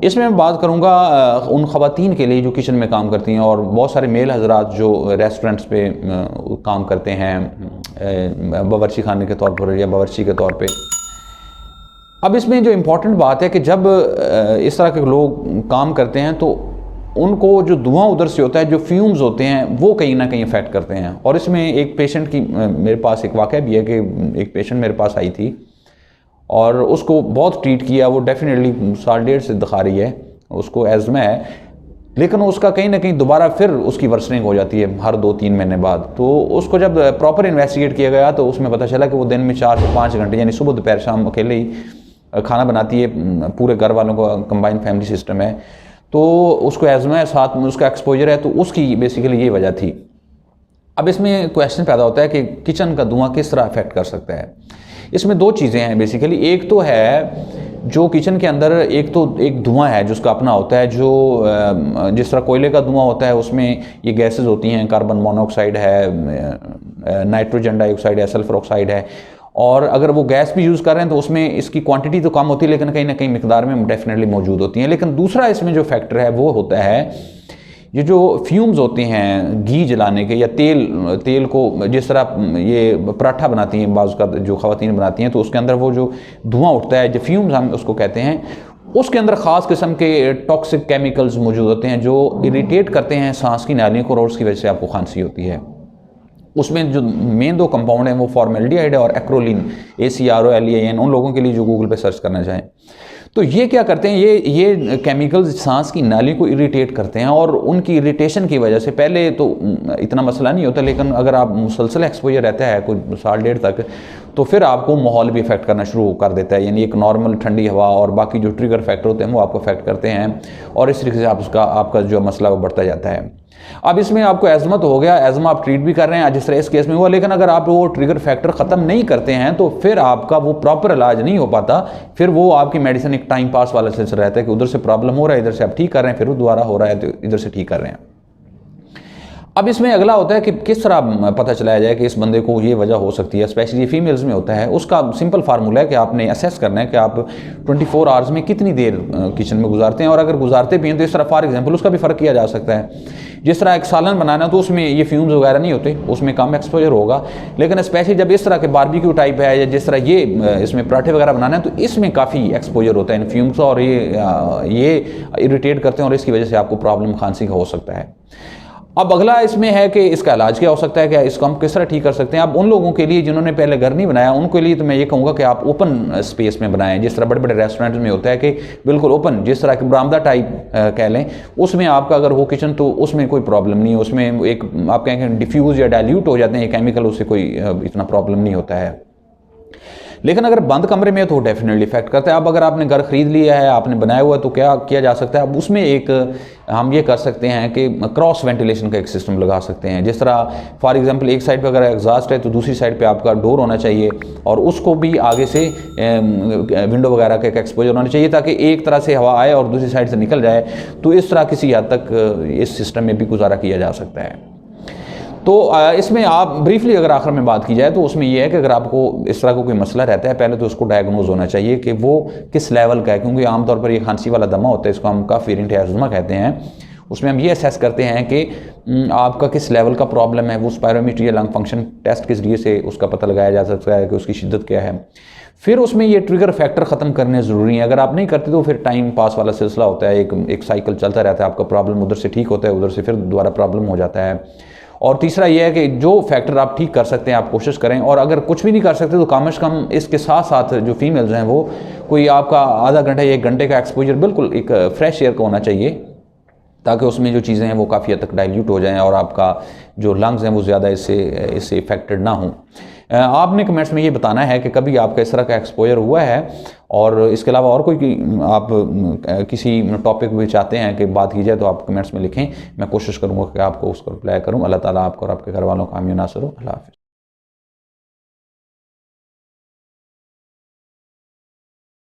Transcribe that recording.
इसमें मैं बात करूंगा उन ख़वातीन के लिए जो किचन में काम करती हैं, और बहुत सारे मेल हजरात जो रेस्टोरेंट्स पे काम करते हैं बावर्ची खाने के तौर पर या बावर्ची के तौर पे। अब इसमें जो इम्पोर्टेंट बात है कि जब इस तरह के लोग काम करते हैं तो उनको जो धुआं उधर से होता है, जो फ्यूम्स होते हैं, वो कहीं ना कहीं अफेक्ट करते हैं। और इसमें एक पेशेंट की मेरे पास एक वाक़या भी है कि एक पेशेंट मेरे पास आई थी और उसको बहुत ट्रीट किया। वो डेफिनेटली 1.5 से दिखा रही है, उसको एज़मा है, लेकिन उसका कहीं ना कहीं दोबारा फिर उसकी वर्सनिंग हो जाती है हर 2-3 महीने बाद। तो उसको जब प्रॉपर इन्वेस्टिगेट किया गया तो उसमें पता चला कि वो दिन में 4 से 5 घंटे यानी सुबह दोपहर शाम अकेले ही खाना बनाती है। पूरे घर वालों का कंबाइंड फैमिली सिस्टम है, तो उसको एज़मा है, साथ में उसका एक्सपोजर है, तो उसकी बेसिकली ये वजह थी। अब इसमें क्वेश्चन पैदा होता है कि किचन का धुआं किस तरह अफेक्ट कर सकता है। इसमें 2 चीज़ें हैं बेसिकली। एक तो है जो किचन के अंदर एक धुआं है जिसका अपना होता है, जो जिस तरह कोयले का धुआं होता है उसमें ये गैसेस होती हैं, कार्बन मोनोऑक्साइड है, नाइट्रोजन डाइऑक्साइड है, सल्फर ऑक्साइड है। और अगर वो गैस भी यूज़ कर रहे हैं तो उसमें इसकी क्वांटिटी तो कम होती है, लेकिन कहीं ना कहीं मिकदार में डेफिनेटली मौजूद होती हैं। लेकिन दूसरा इसमें जो फैक्टर है वो होता है ये जो फ्यूम्स होते हैं घी जलाने के, या तेल को जिस तरह ये पराठा बनाती हैं बाज़ का जो ख़वातीन बनाती हैं, तो उसके अंदर वो जो धुआं उठता है, जो फ्यूम्स हम उसको कहते हैं, उसके अंदर ख़ास किस्म के टॉक्सिक केमिकल्स मौजूद होते हैं जो इरिटेट करते हैं सांस की नालियों को, और उसकी वजह से आपको खांसी होती है। उसमें जो मेन 2 कंपाउंड हैं वो फॉर्मेल्डिहाइड है और एक्रोलीन, ACROLEIN, उन लोगों के लिए जो गूगल पे सर्च करना चाहें। तो ये क्या करते हैं, ये केमिकल्स सांस की नाली को इरिटेट करते हैं, और उनकी इरिटेशन की वजह से पहले तो इतना मसला नहीं होता, लेकिन अगर आप मुसलसल एक्सपोजर रहता है कोई 1.5 साल तक, तो फिर आपको माहौल भी इफेक्ट करना शुरू कर देता है। यानी एक नॉर्मल ठंडी हवा और बाकी जो ट्रिगर फैक्टर होते हैं वो आपको अफेक्ट करते हैं, और इस तरीके से आपका जो मसला वो बढ़ता जाता है। अब इसमें आपको एज़मा तो हो गया, एज़मा आप ट्रीट भी कर रहे हैं जिस तरह इस केस में हुआ, लेकिन अगर आप वो ट्रिगर फैक्टर ख़त्म नहीं करते हैं तो फिर आपका वो प्रॉपर इलाज नहीं हो पाता। फिर वो आपकी मेडिसिन एक टाइम पास वाला सिलसिला रहता है कि उधर से प्रॉब्लम हो रहा है, इधर से आप ठीक कर रहे हैं, फिर वो दोबारा हो रहा है तो इधर से ठीक कर रहे हैं। अब इसमें अगला होता है कि किस तरह पता चलाया जाए कि इस बंदे को ये वजह हो सकती है, स्पेशली फीमेल्स में होता है। उसका सिंपल फार्मूला है कि आपने असेस करना है कि आप 24 आवर्स में कितनी देर किचन में गुजारते हैं, और अगर गुजारते भी हैं तो इस तरह फॉर एग्जांपल उसका भी फ़र्क किया जा सकता है। जिस तरह एक सालन बनाना तो उसमें ये फ्यूम्स वगैरह नहीं होते, उसमें कम एक्सपोजर होगा, लेकिन स्पेशली जब इस तरह के बारबेक्यू टाइप है या जिस तरह ये इसमें पराठे वगैरह बनाना है तो इसमें काफ़ी एक्सपोजर होता है इन फ्यूम्स, और ये इरिटेट करते हैं और इसकी वजह से आपको प्रॉब्लम खांसी का हो सकता है। अब अगला इसमें है कि इसका इलाज क्या हो सकता है, क्या इसको हम किस तरह ठीक कर सकते हैं। अब उन लोगों के लिए जिन्होंने पहले घर नहीं बनाया उनके लिए तो मैं ये कहूँगा कि आप ओपन स्पेस में बनाएं, जिस तरह बड़े बड़े रेस्टोरेंट्स में होता है कि बिल्कुल ओपन, जिस तरह की बरामदा टाइप कह लें, उसमें आपका अगर हो किचन तो उसमें कोई प्रॉब्लम नहीं है। उसमें एक आप कहेंगे डिफ्यूज़ या डाइल्यूट हो जाते हैं ये केमिकल, उससे कोई इतना प्रॉब्लम नहीं होता है। लेकिन अगर बंद कमरे में तो डेफिनेटली इफेक्ट करता है। अब अगर आपने घर खरीद लिया है, आपने बनाया हुआ है, तो क्या किया जा सकता है, अब उसमें एक हम ये कर सकते हैं कि क्रॉस वेंटिलेशन का एक सिस्टम लगा सकते हैं। जिस तरह फॉर एग्जांपल एक साइड पे अगर एग्जॉस्ट है तो दूसरी साइड पे आपका डोर होना चाहिए, और उसको भी आगे से विंडो वगैरह का एक एक्सपोजर होना चाहिए ताकि एक तरह से हवा आए और दूसरी साइड से निकल जाए। तो इस तरह किसी हद तक इस सिस्टम में भी गुजारा किया जा सकता है। तो इसमें आप ब्रीफली अगर आखिर में बात की जाए तो उसमें यह है कि अगर आपको इस तरह का कोई मसला रहता है, पहले तो उसको डायग्नोज होना चाहिए कि वो किस लेवल का है, क्योंकि आमतौर पर ये खांसी वाला दमा होता है, इसको हम कफ वेरिएंट एज़मा कहते हैं। उसमें हम ये असेस करते हैं कि आपका किस लेवल का प्रॉब्लम है। वो स्पायरोमीटर या लंग फंक्शन टेस्ट के जरिए से उसका पता लगाया जा सकता है कि उसकी शिद्दत क्या है। फिर उसमें ये ट्रिगर फैक्टर ख़त्म करने ज़रूरी है। अगर आप नहीं करते तो फिर टाइम पास वाला सिलसिला होता है, एक साइकिल चलता रहता है, आपका प्रॉब्लम उधर से ठीक होता है, उधर से फिर दोबारा प्रॉब्लम हो जाता है। और तीसरा यह है कि जो फैक्टर आप ठीक कर सकते हैं आप कोशिश करें, और अगर कुछ भी नहीं कर सकते तो कम से कम इसके साथ साथ जो फीमेल्स हैं वो कोई आपका आधा घंटा या 1 घंटे का एक्सपोजर बिल्कुल एक फ्रेश एयर का होना चाहिए, ताकि उसमें जो चीज़ें हैं वो काफ़ी हद तक डाइल्यूट हो जाएं और आपका जो लंग्स हैं वो ज़्यादा इससे इफेक्टेड ना हों। आपने कमेंट्स में ये बताना है कि कभी आपका इस तरह का एक्सपोजर हुआ है, और इसके अलावा और कोई आप किसी टॉपिक भी चाहते हैं कि बात की जाए तो आप कमेंट्स में लिखें, मैं कोशिश करूँगा कि आपको उसको रिप्लाई करूँ। अल्लाह ताला आपको और आपके घर वालों को आमीन नासिर हो। अल्लाह हाफ़िज़।